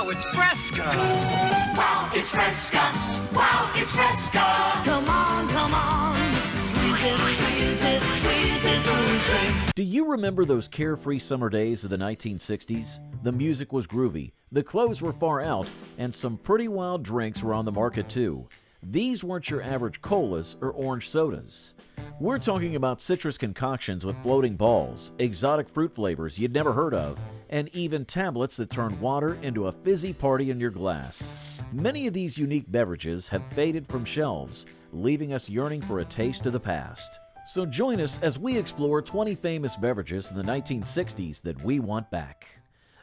Wow, it's Fresca! Wow, it's Fresca! Wow, it's Fresca! Come on, squeeze it through the drink. Do you remember those carefree summer days of the 1960s? The music was groovy, the clothes were far out, and some pretty wild drinks were on the market too. These weren't your average colas or orange sodas. We're talking about citrus concoctions with floating balls, exotic fruit flavors you'd never heard of, and even tablets that turn water into a fizzy party in your glass. Many of these unique beverages have faded from shelves, leaving us yearning for a taste of the past. So join us as we explore 20 famous beverages in the 1960s that we want back.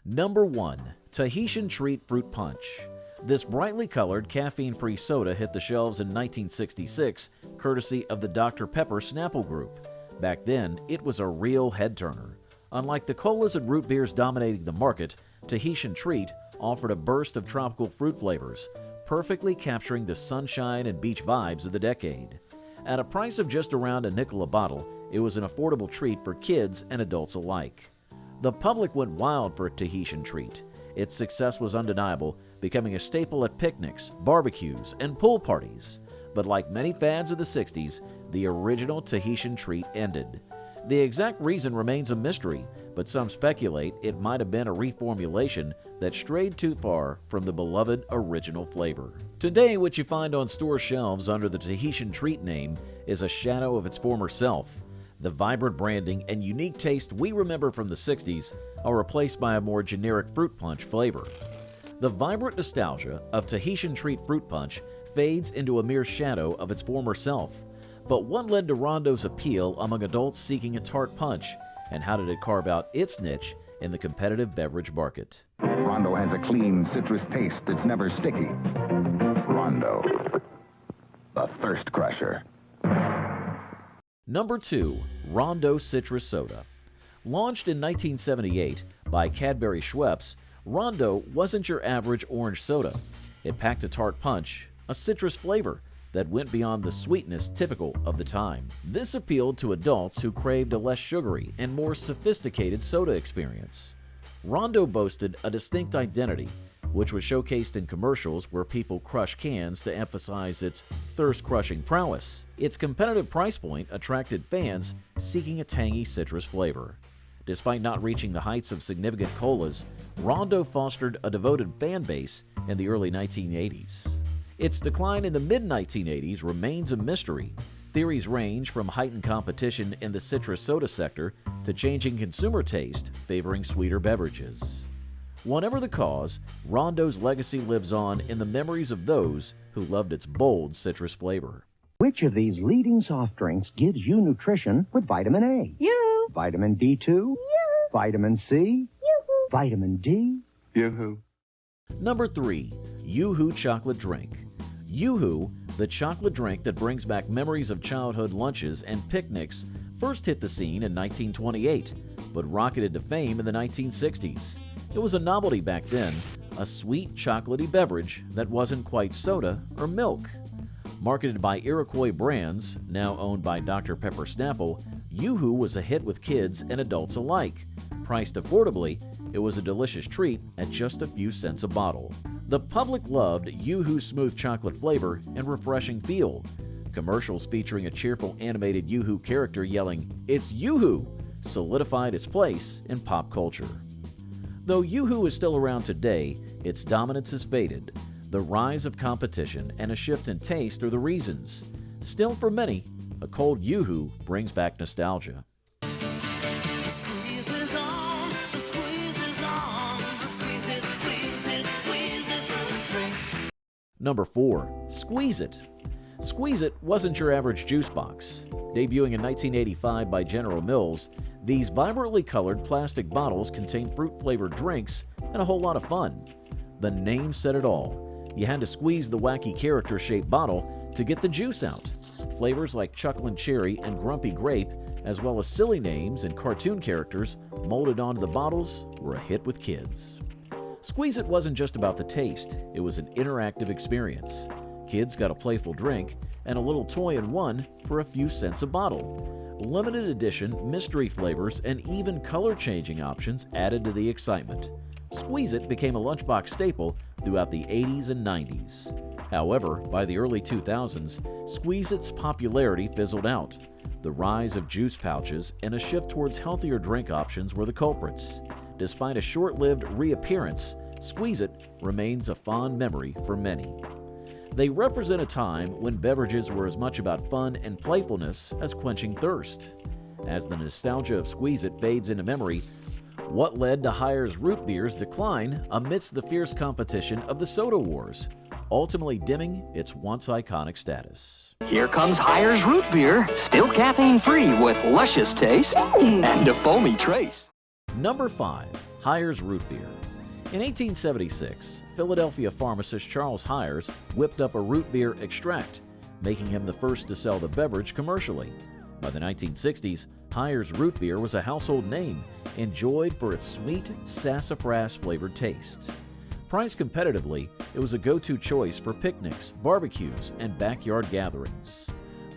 Number 1. Tahitian Treat Fruit Punch. This brightly colored, caffeine-free soda hit the shelves in 1966, courtesy of the Dr. Pepper Snapple Group. Back then, it was a real head-turner. Unlike the colas and root beers dominating the market, Tahitian Treat offered a burst of tropical fruit flavors, perfectly capturing the sunshine and beach vibes of the decade. At a price of just around a nickel a bottle, it was an affordable treat for kids and adults alike. The public went wild for a Tahitian Treat. Its success was undeniable, becoming a staple at picnics, barbecues, and pool parties. But like many fads of the 60s, the original Tahitian Treat ended. The exact reason remains a mystery, but some speculate it might have been a reformulation that strayed too far from the beloved original flavor. Today, what you find on store shelves under the Tahitian Treat name is a shadow of its former self. The vibrant branding and unique taste we remember from the 60s are replaced by a more generic fruit punch flavor. The vibrant nostalgia of Tahitian Treat Fruit Punch fades into a mere shadow of its former self. But what led to Rondo's appeal among adults seeking a tart punch, and how did it carve out its niche in the competitive beverage market? Rondo has a clean citrus taste that's never sticky. Rondo, the thirst crusher. Number 2. Rondo Citrus Soda. Launched in 1978 by Cadbury Schweppes, Rondo wasn't your average orange soda. It packed a tart punch, a citrus flavor that went beyond the sweetness typical of the time. This appealed to adults who craved a less sugary and more sophisticated soda experience. Rondo boasted a distinct identity, which was showcased in commercials where people crush cans to emphasize its thirst-crushing prowess. Its competitive price point attracted fans seeking a tangy citrus flavor. Despite not reaching the heights of significant colas, Rondo fostered a devoted fan base in the early 1980s. Its decline in the mid-1980s remains a mystery. Theories range from heightened competition in the citrus soda sector to changing consumer taste favoring sweeter beverages. Whatever the cause, Rondo's legacy lives on in the memories of those who loved its bold citrus flavor. Which of these leading soft drinks gives you nutrition with vitamin A? You. Vitamin B2? You. Vitamin C? Yoo-hoo. Vitamin D? Yoo-hoo. Number 3. Yoo-hoo Chocolate Drink. Yoo-hoo, the chocolate drink that brings back memories of childhood lunches and picnics, first hit the scene in 1928, but rocketed to fame in the 1960s. It was a novelty back then, a sweet, chocolatey beverage that wasn't quite soda or milk. Marketed by Iroquois Brands, now owned by Dr. Pepper Snapple, Yoo-hoo was a hit with kids and adults alike. Priced affordably, it was a delicious treat at just a few cents a bottle. The public loved Yoo-hoo's smooth chocolate flavor and refreshing feel. Commercials featuring a cheerful animated Yoo-hoo character yelling, "It's Yoo-hoo!" solidified its place in pop culture. Though Yoo-hoo is still around today, its dominance has faded. The rise of competition and a shift in taste are the reasons. Still, for many, a cold Yoo-hoo brings back nostalgia. Number 4. Squeeze It. Squeeze It wasn't your average juice box. Debuting in 1985 by General Mills, these vibrantly colored plastic bottles contain fruit-flavored drinks and a whole lot of fun. The name said it all. You had to squeeze the wacky character-shaped bottle to get the juice out. Flavors like Chucklin' Cherry and Grumpy Grape, as well as silly names and cartoon characters molded onto the bottles, were a hit with kids. Squeeze It wasn't just about the taste, it was an interactive experience. Kids got a playful drink and a little toy in one for a few cents a bottle. Limited edition, mystery flavors, and even color-changing options added to the excitement. Squeeze-It became a lunchbox staple throughout the 80s and 90s. However, by the early 2000s, Squeeze-It's popularity fizzled out. The rise of juice pouches and a shift towards healthier drink options were the culprits. Despite a short-lived reappearance, Squeeze-It remains a fond memory for many. They represent a time when beverages were as much about fun and playfulness as quenching thirst. As the nostalgia of Squeeze-It fades into memory, what led to Hires Root Beer's decline amidst the fierce competition of the soda wars, ultimately dimming its once iconic status. Here comes Hires Root Beer, still caffeine-free with luscious taste and a foamy trace. Number 5. Hires Root Beer. In 1876, Philadelphia pharmacist Charles Hires whipped up a root beer extract, making him the first to sell the beverage commercially. By the 1960s, Hires Root Beer was a household name, enjoyed for its sweet, sassafras-flavored taste. Priced competitively, it was a go-to choice for picnics, barbecues, and backyard gatherings.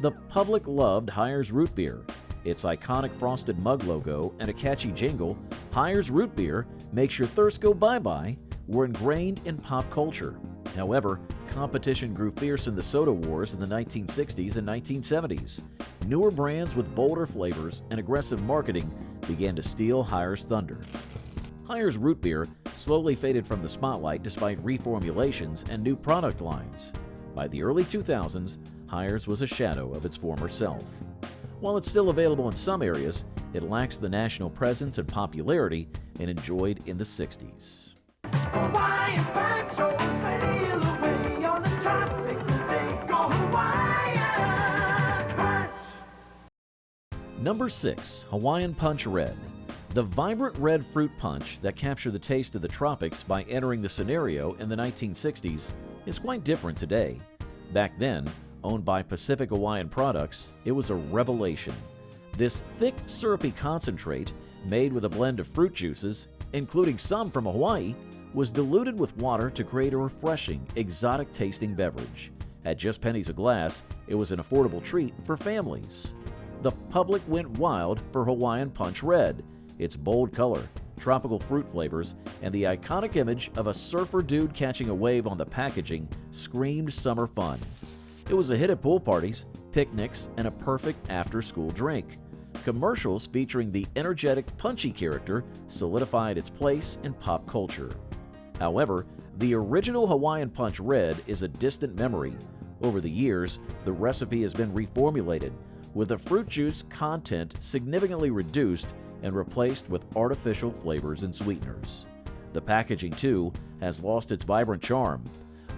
The public loved Hires Root Beer. Its iconic frosted mug logo and a catchy jingle, Hires Root Beer makes your thirst go bye-bye, were ingrained in pop culture. However, competition grew fierce in the soda wars in the 1960s and 1970s. Newer brands with bolder flavors and aggressive marketing began to steal Hires' thunder. Hires Root Beer slowly faded from the spotlight despite reformulations and new product lines. By the early 2000s, Hires was a shadow of its former self. While it's still available in some areas, it lacks the national presence and popularity it enjoyed in the 60s. Hawaiian punch, oh, sail away on the tropical day. Go Hawaiian punch. Number 6. Hawaiian Punch Red. The vibrant red fruit punch that captured the taste of the tropics by entering the scenario in the 1960s is quite different today. Back then, owned by Pacific Hawaiian Products, it was a revelation. This thick, syrupy concentrate, made with a blend of fruit juices, including some from Hawaii, was diluted with water to create a refreshing, exotic-tasting beverage. At just pennies a glass, it was an affordable treat for families. The public went wild for Hawaiian Punch Red. Its bold color, tropical fruit flavors, and the iconic image of a surfer dude catching a wave on the packaging screamed summer fun. It was a hit at pool parties, picnics, and a perfect after-school drink. Commercials featuring the energetic, punchy character solidified its place in pop culture. However, the original Hawaiian Punch Red is a distant memory. Over the years, the recipe has been reformulated, with the fruit juice content significantly reduced and replaced with artificial flavors and sweeteners. The packaging, too, has lost its vibrant charm.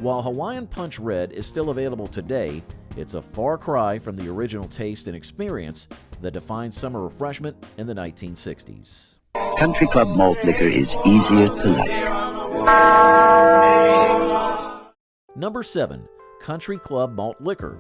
While Hawaiian Punch Red is still available today, it's a far cry from the original taste and experience that defined summer refreshment in the 1960s. Country Club malt liquor is easier to like. Number 7. Country Club Malt Liquor.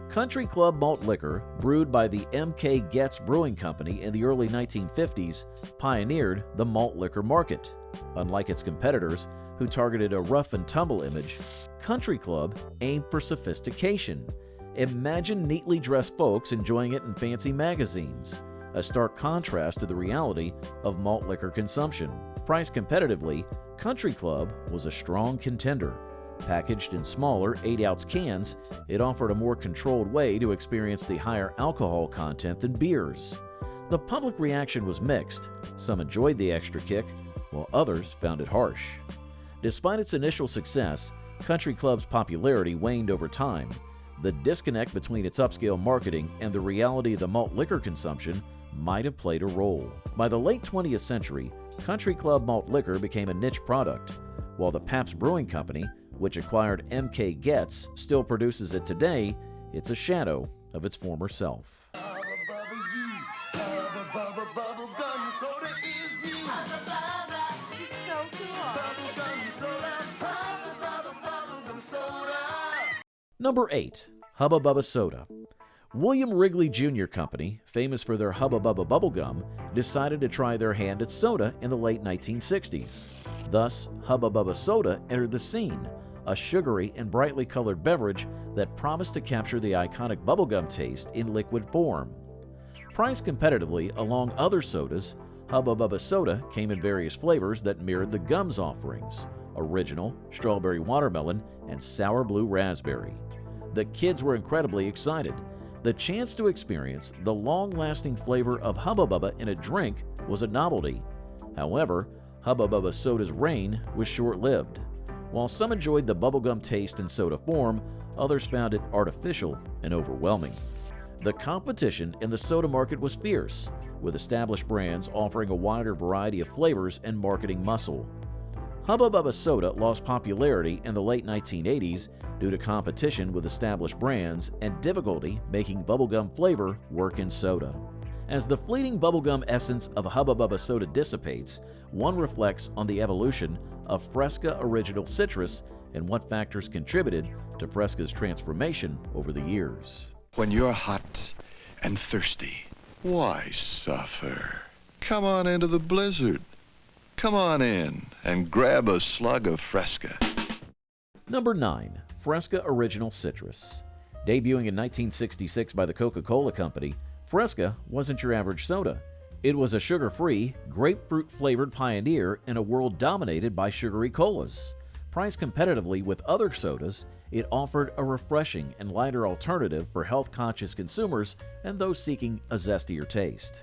Country Club Malt Liquor, brewed by the M.K. Getz Brewing Company in the early 1950s, pioneered the malt liquor market. Unlike its competitors, who targeted a rough-and-tumble image, Country Club aimed for sophistication. Imagine neatly dressed folks enjoying it in fancy magazines, a stark contrast to the reality of malt liquor consumption. Priced competitively, Country Club was a strong contender. Packaged in smaller 8-ounce cans, it offered a more controlled way to experience the higher alcohol content than beers. The public reaction was mixed. Some enjoyed the extra kick, while others found it harsh. Despite its initial success, Country Club's popularity waned over time. The disconnect between its upscale marketing and the reality of the malt liquor consumption might have played a role. By the late 20th century, Country Club malt liquor became a niche product, while the Pabst Brewing Company, which acquired M.K. Getz, still produces it today. It's a shadow of its former self. Number 8. Hubba Bubba Soda. William Wrigley Jr. Company, famous for their Hubba Bubba bubblegum, decided to try their hand at soda in the late 1960s. Thus, Hubba Bubba Soda entered the scene, a sugary and brightly colored beverage that promised to capture the iconic bubblegum taste in liquid form. Priced competitively along other sodas, Hubba Bubba Soda came in various flavors that mirrored the gum's offerings: original, strawberry watermelon, and sour blue raspberry. The kids were incredibly excited. The chance to experience the long-lasting flavor of Hubba Bubba in a drink was a novelty. However, Hubba Bubba Soda's reign was short-lived. While some enjoyed the bubblegum taste in soda form, others found it artificial and overwhelming. The competition in the soda market was fierce, with established brands offering a wider variety of flavors and marketing muscle. Hubba Bubba Soda lost popularity in the late 1980s due to competition with established brands and difficulty making bubblegum flavor work in soda. As the fleeting bubblegum essence of Hubba Bubba Soda dissipates, one reflects on the evolution of Fresca Original Citrus and what factors contributed to Fresca's transformation over the years. When you're hot and thirsty, why suffer? Come on into the blizzard. Come on in and grab a slug of Fresca. Number 9. Fresca Original Citrus. Debuting in 1966 by the Coca-Cola Company, Fresca wasn't your average soda. It was a sugar-free, grapefruit-flavored pioneer in a world dominated by sugary colas. Priced competitively with other sodas, it offered a refreshing and lighter alternative for health-conscious consumers and those seeking a zestier taste.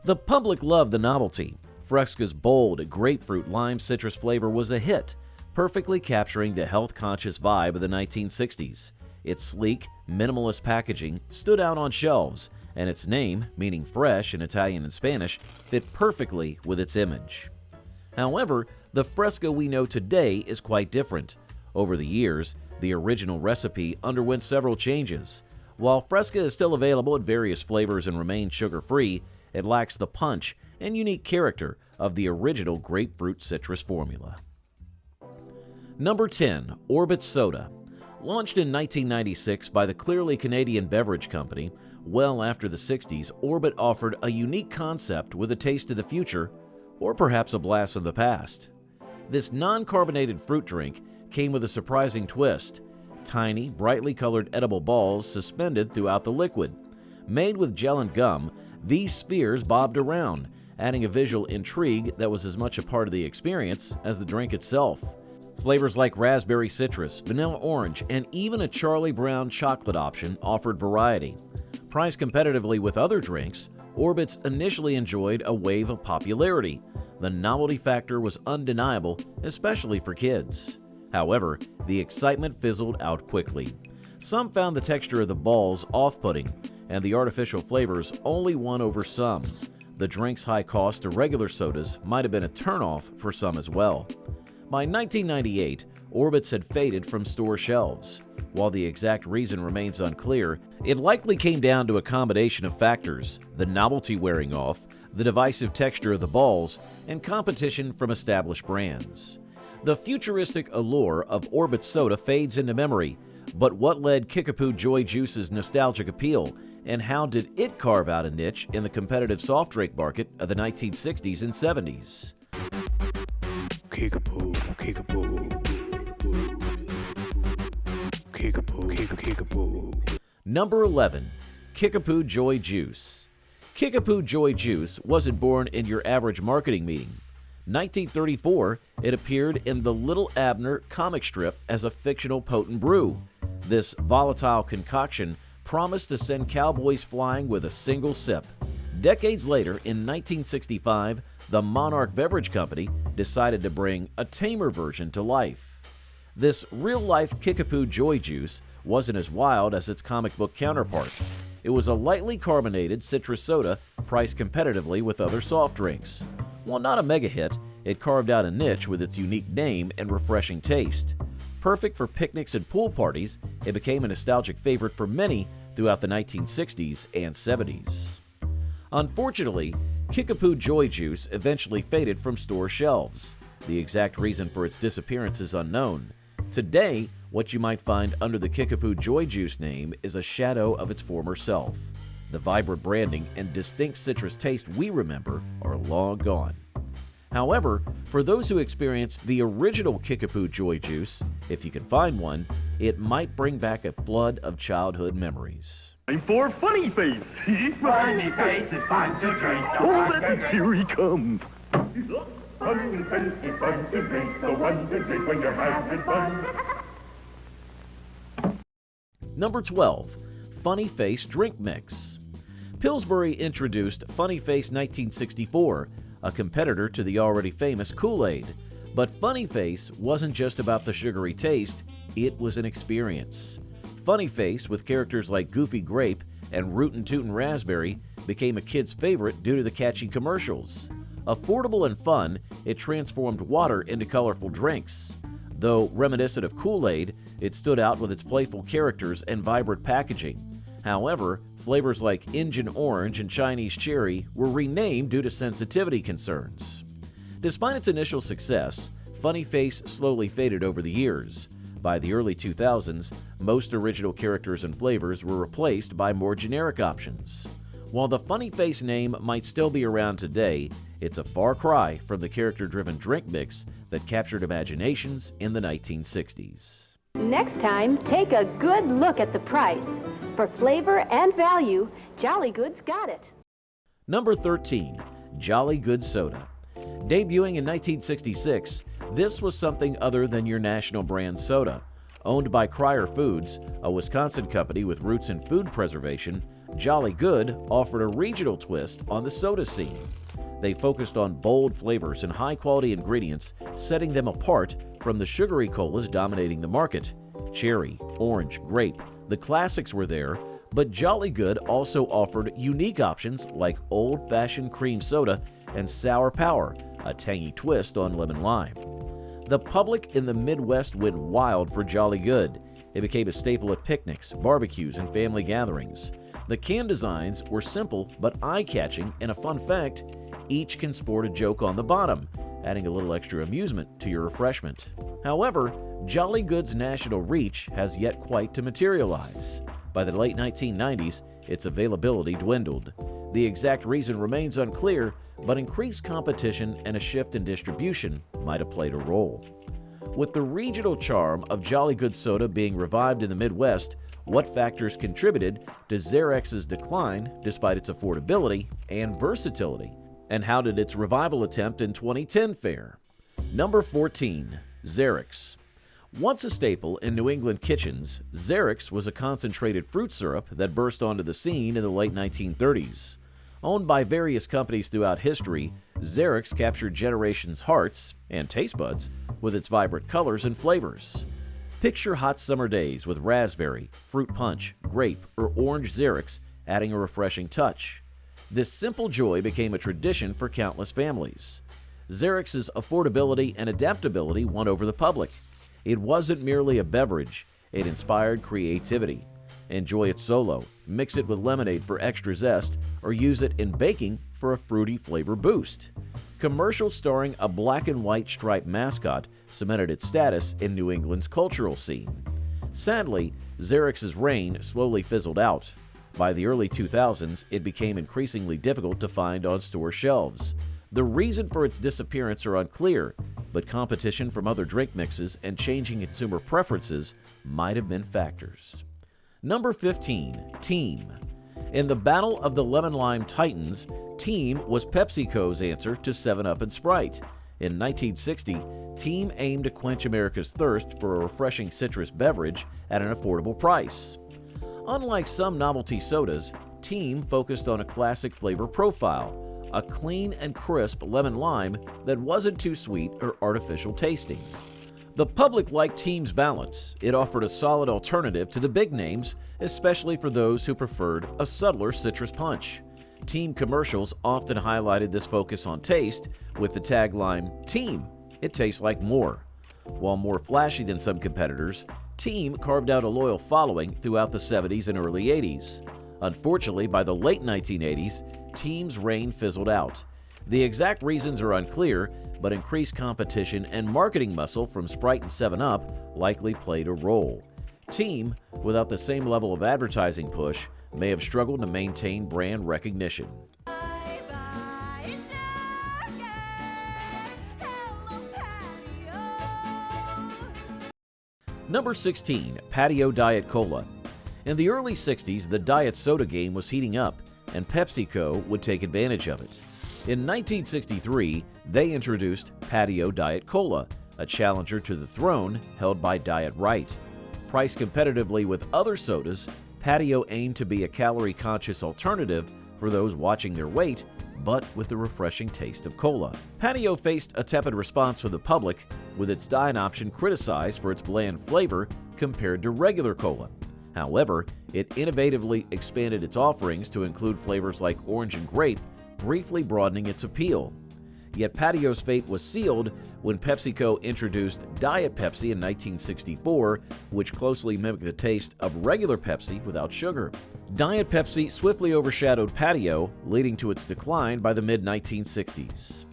The public loved the novelty. Fresca's bold grapefruit lime citrus flavor was a hit, perfectly capturing the health-conscious vibe of the 1960s. Its sleek, minimalist packaging stood out on shelves, and its name, meaning fresh in Italian and Spanish, fit perfectly with its image. However, the Fresca we know today is quite different. Over the years, the original recipe underwent several changes. While Fresca is still available in various flavors and remains sugar-free, it lacks the punch and unique character of the original grapefruit citrus formula. Number 10. Orbit Soda. Launched in 1996 by the clearly Canadian beverage company, well after the 60s, Orbit offered a unique concept with a taste of the future, or perhaps a blast of the past. This non-carbonated fruit drink came with a surprising twist: tiny, brightly colored edible balls suspended throughout the liquid. Made with gel and gum, these spheres bobbed around, adding a visual intrigue that was as much a part of the experience as the drink itself. Flavors like raspberry citrus, vanilla orange, and even a Charlie Brown chocolate option offered variety. Priced competitively with other drinks, Orbits initially enjoyed a wave of popularity. The novelty factor was undeniable, especially for kids. However, the excitement fizzled out quickly. Some found the texture of the balls off-putting, and the artificial flavors only won over some. The drink's high cost to regular sodas might have been a turnoff for some as well. By 1998, Orbits had faded from store shelves. While the exact reason remains unclear, it likely came down to a combination of factors: the novelty wearing off, the divisive texture of the balls, and competition from established brands. The futuristic allure of Orbit Soda fades into memory, but what led Kickapoo Joy Juice's nostalgic appeal, and how did it carve out a niche in the competitive soft drink market of the 1960s and 70s? Kickapoo, Kickapoo, Kickapoo, Kickapoo. Number 11. Kickapoo Joy Juice. Kickapoo Joy Juice wasn't born in your average marketing meeting. 1934, it appeared in the Little Abner comic strip as a fictional potent brew. This volatile concoction promised to send cowboys flying with a single sip. Decades later, in 1965, the Monarch Beverage Company decided to bring a tamer version to life. This real-life Kickapoo Joy Juice wasn't as wild as its comic book counterpart. It was a lightly carbonated citrus soda priced competitively with other soft drinks. While not a mega hit, it carved out a niche with its unique name and refreshing taste. Perfect for picnics and pool parties, it became a nostalgic favorite for many throughout the 1960s and 70s. Unfortunately, Kickapoo Joy Juice eventually faded from store shelves. The exact reason for its disappearance is unknown. Today, what you might find under the Kickapoo Joy Juice name is a shadow of its former self. The vibrant branding and distinct citrus taste we remember are long gone. However, for those who experienced the original Kickapoo Joy Juice, if you can find one, it might bring back a flood of childhood memories. Time for Funny Face. Funny Face is fun to drink. Oh, that here he comes. Funny Face is fun to drink. The one to drink when you're having fun. Number 12. Funny Face Drink Mix. Pillsbury introduced Funny Face 1964, a competitor to the already famous Kool-Aid. But Funny Face wasn't just about the sugary taste, it was an experience. Funny Face, with characters like Goofy Grape and Rootin' Tootin' Raspberry, became a kid's favorite due to the catchy commercials. Affordable and fun, it transformed water into colorful drinks. Though reminiscent of Kool-Aid, it stood out with its playful characters and vibrant packaging. However, flavors like Injun Orange and Chinese Cherry were renamed due to sensitivity concerns. Despite its initial success, Funny Face slowly faded over the years. By the early 2000s, most original characters and flavors were replaced by more generic options. While the Funny Face name might still be around today, it's a far cry from the character-driven drink mix that captured imaginations in the 1960s. Next time, take a good look at the price. For flavor and value, Jolly Good's got it. Number 13. Jolly Good Soda. Debuting in 1966, this was something other than your national brand soda. Owned by Cryer Foods, a Wisconsin company with roots in food preservation, Jolly Good offered a regional twist on the soda scene. They focused on bold flavors and high-quality ingredients, setting them apart from the sugary colas dominating the market. Cherry, orange, grape, the classics were there, but Jolly Good also offered unique options like old-fashioned cream soda and Sour Power, a tangy twist on lemon lime. The public in the Midwest went wild for Jolly Good. It became a staple at picnics, barbecues, and family gatherings. The can designs were simple but eye-catching, and a fun fact, each can sport a joke on the bottom, adding a little extra amusement to your refreshment. However, Jolly Good's national reach has yet quite to materialize. By the late 1990s, its availability dwindled. The exact reason remains unclear, but increased competition and a shift in distribution might have played a role. With the regional charm of Jolly Good soda being revived in the Midwest, what factors contributed to Xerex's decline despite its affordability and versatility? And how did its revival attempt in 2010 fare? Number 14. Xerex. Once a staple in New England kitchens, Xerex was a concentrated fruit syrup that burst onto the scene in the late 1930s. Owned by various companies throughout history, Xerex captured generations' hearts and taste buds with its vibrant colors and flavors. Picture hot summer days with raspberry, fruit punch, grape, or orange Xerex adding a refreshing touch. This simple joy became a tradition for countless families. Xerex's affordability and adaptability won over the public. It wasn't merely a beverage, it inspired creativity. Enjoy it solo, mix it with lemonade for extra zest, or use it in baking for a fruity flavor boost. Commercials starring a black and white striped mascot cemented its status in New England's cultural scene. Sadly, Xerex's reign slowly fizzled out. By the early 2000s, it became increasingly difficult to find on store shelves. The reason for its disappearance are unclear, but competition from other drink mixes and changing consumer preferences might have been factors. Number 15. Team. In the battle of the lemon-lime titans, Team was PepsiCo's answer to 7-Up and Sprite. In 1960, Team aimed to quench America's thirst for a refreshing citrus beverage at an affordable price. Unlike some novelty sodas, Team focused on a classic flavor profile, a clean and crisp lemon lime that wasn't too sweet or artificial tasting. The public liked Team's balance. It offered a solid alternative to the big names, especially for those who preferred a subtler citrus punch. Team commercials often highlighted this focus on taste with the tagline, "Team, it tastes like more." While more flashy than some competitors, Team carved out a loyal following throughout the 70s and early 80s. Unfortunately, by the late 1980s, Team's reign fizzled out. The exact reasons are unclear, but increased competition and marketing muscle from Sprite and 7-Up likely played a role. Team, without the same level of advertising push, may have struggled to maintain brand recognition. Number 16. Patio Diet Cola. In the early 60s, the diet soda game was heating up, and PepsiCo would take advantage of it. In 1963, they introduced Patio Diet Cola, a challenger to the throne held by Diet Right. Priced competitively with other sodas, Patio aimed to be a calorie-conscious alternative for those watching their weight, but with the refreshing taste of cola. Patio faced a tepid response from the public, with its diet option criticized for its bland flavor compared to regular cola. However, it innovatively expanded its offerings to include flavors like orange and grape, briefly broadening its appeal. Yet Patio's fate was sealed when PepsiCo introduced Diet Pepsi in 1964, which closely mimicked the taste of regular Pepsi without sugar. Diet Pepsi swiftly overshadowed Patio, leading to its decline by the mid-1960s.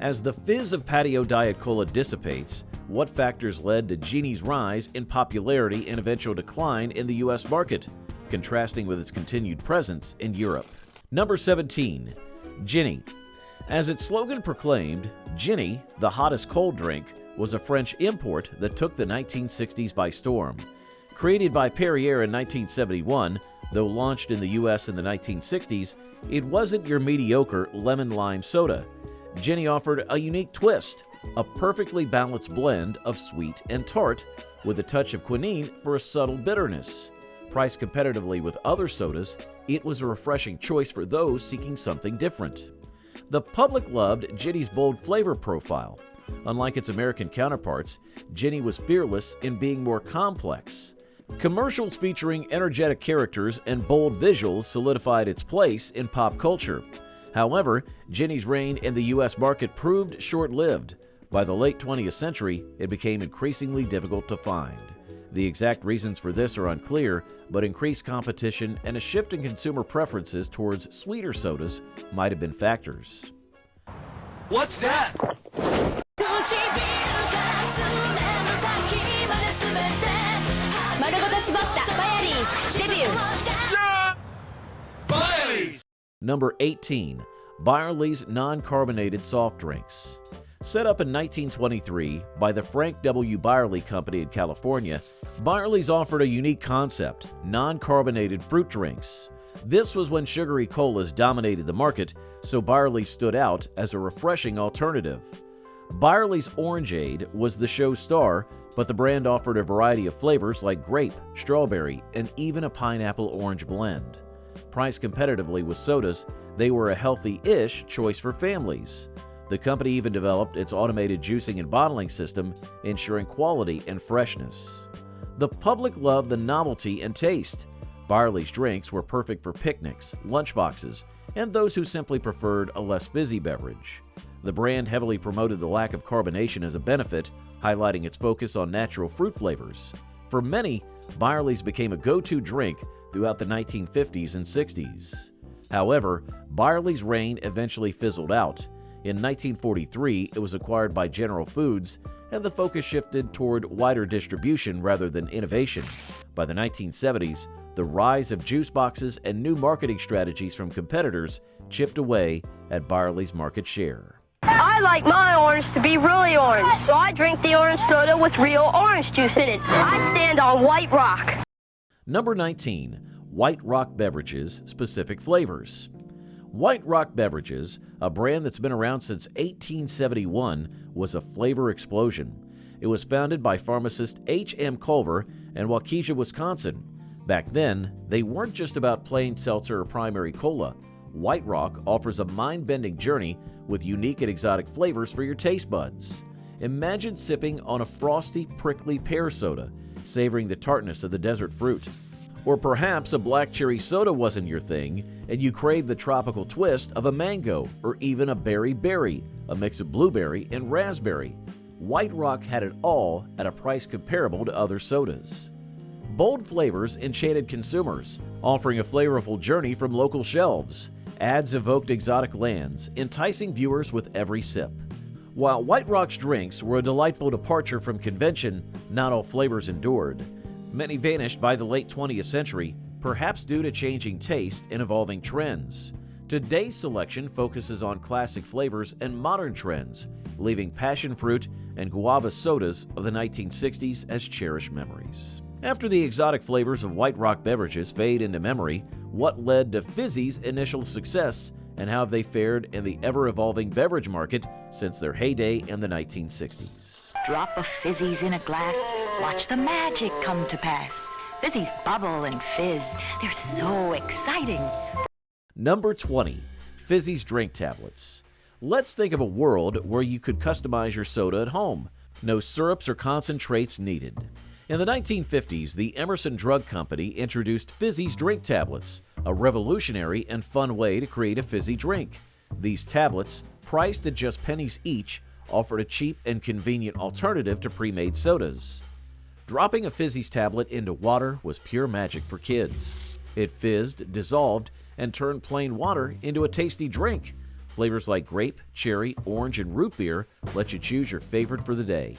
As the fizz of Patio Diet Cola dissipates, what factors led to Genie's rise in popularity and eventual decline in the U.S. market, contrasting with its continued presence in Europe? Number 17. Genie. As its slogan proclaimed, Genie, the hottest cold drink, was a French import that took the 1960s by storm. Created by Perrier in 1971, though launched in the U.S. in the 1960s, it wasn't your mediocre lemon-lime soda. Genie offered a unique twist, a perfectly balanced blend of sweet and tart, with a touch of quinine for a subtle bitterness. Priced competitively with other sodas, it was a refreshing choice for those seeking something different. The public loved Genie's bold flavor profile. Unlike its American counterparts, Genie was fearless in being more complex. Commercials featuring energetic characters and bold visuals solidified its place in pop culture. However, Genie's reign in the U.S. market proved short-lived. By the late 20th century, it became increasingly difficult to find. The exact reasons for this are unclear, but increased competition and a shift in consumer preferences towards sweeter sodas might have been factors. What's that? Number 18. Byerly's non-carbonated soft drinks. Set up in 1923 by the Frank W. Byerly Company in California, Byerly's offered a unique concept, non-carbonated fruit drinks. This was when sugary colas dominated the market, so Byerly stood out as a refreshing alternative. Byerly's Orangeade was the show's star, but the brand offered a variety of flavors like grape, strawberry, and even a pineapple orange blend. Priced competitively with sodas, they were a healthy-ish choice for families. The company even developed its automated juicing and bottling system, ensuring quality and freshness. The public loved the novelty and taste. Byerly's drinks were perfect for picnics, lunchboxes, and those who simply preferred a less fizzy beverage. The brand heavily promoted the lack of carbonation as a benefit, highlighting its focus on natural fruit flavors. For many, Byerly's became a go-to drink throughout the 1950s and 60s. However, Byerly's reign eventually fizzled out. In 1943, it was acquired by General Foods, and the focus shifted toward wider distribution rather than innovation. By the 1970s, the rise of juice boxes and new marketing strategies from competitors chipped away at Byerly's market share. I like my orange to be really orange, so I drink the orange soda with real orange juice in it. I stand on White Rock. Number 19. White Rock Beverages specific flavors. White Rock Beverages, a brand that's been around since 1871, was a flavor explosion. It was founded by pharmacist H.M. Culver in Waukesha, Wisconsin. Back then, they weren't just about plain seltzer or primary cola. White Rock offers a mind-bending journey with unique and exotic flavors for your taste buds. Imagine sipping on a frosty, prickly pear soda, savoring the tartness of the desert fruit. Or perhaps a black cherry soda wasn't your thing, and you crave the tropical twist of a mango, or even a berry, a mix of blueberry and raspberry. White Rock had it all at a price comparable to other sodas. Bold flavors enchanted consumers, offering a flavorful journey from local shelves. Ads evoked exotic lands, enticing viewers with every sip. While White Rock's drinks were a delightful departure from convention, not all flavors endured. Many vanished by the late 20th century, perhaps due to changing taste and evolving trends. Today's selection focuses on classic flavors and modern trends, leaving passion fruit and guava sodas of the 1960s as cherished memories. After the exotic flavors of White Rock beverages fade into memory, what led to Fizzy's initial success, and how have they fared in the ever-evolving beverage market since their heyday in the 1960s? Drop of Fizzies in a glass, watch the magic come to pass. Fizzies bubble and fizz, they're so exciting. Number 20. Fizzy's Drink Tablets. Let's think of a world where you could customize your soda at home. No syrups or concentrates needed. In the 1950s, the Emerson Drug Company introduced Fizzy's Drink Tablets, a revolutionary and fun way to create a fizzy drink. These tablets, priced at just pennies each, offered a cheap and convenient alternative to pre-made sodas. Dropping a Fizzy's tablet into water was pure magic for kids. It fizzed, dissolved, and turned plain water into a tasty drink. Flavors like grape, cherry, orange, and root beer let you choose your favorite for the day.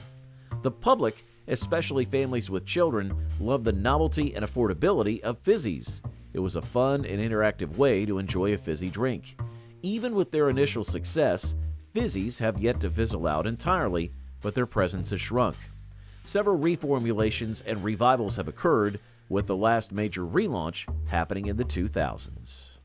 The public, especially families with children, loved the novelty and affordability of Fizzies. It was a fun and interactive way to enjoy a fizzy drink. Even with their initial success, Fizzies have yet to fizzle out entirely, but their presence has shrunk. Several reformulations and revivals have occurred, with the last major relaunch happening in the 2000s.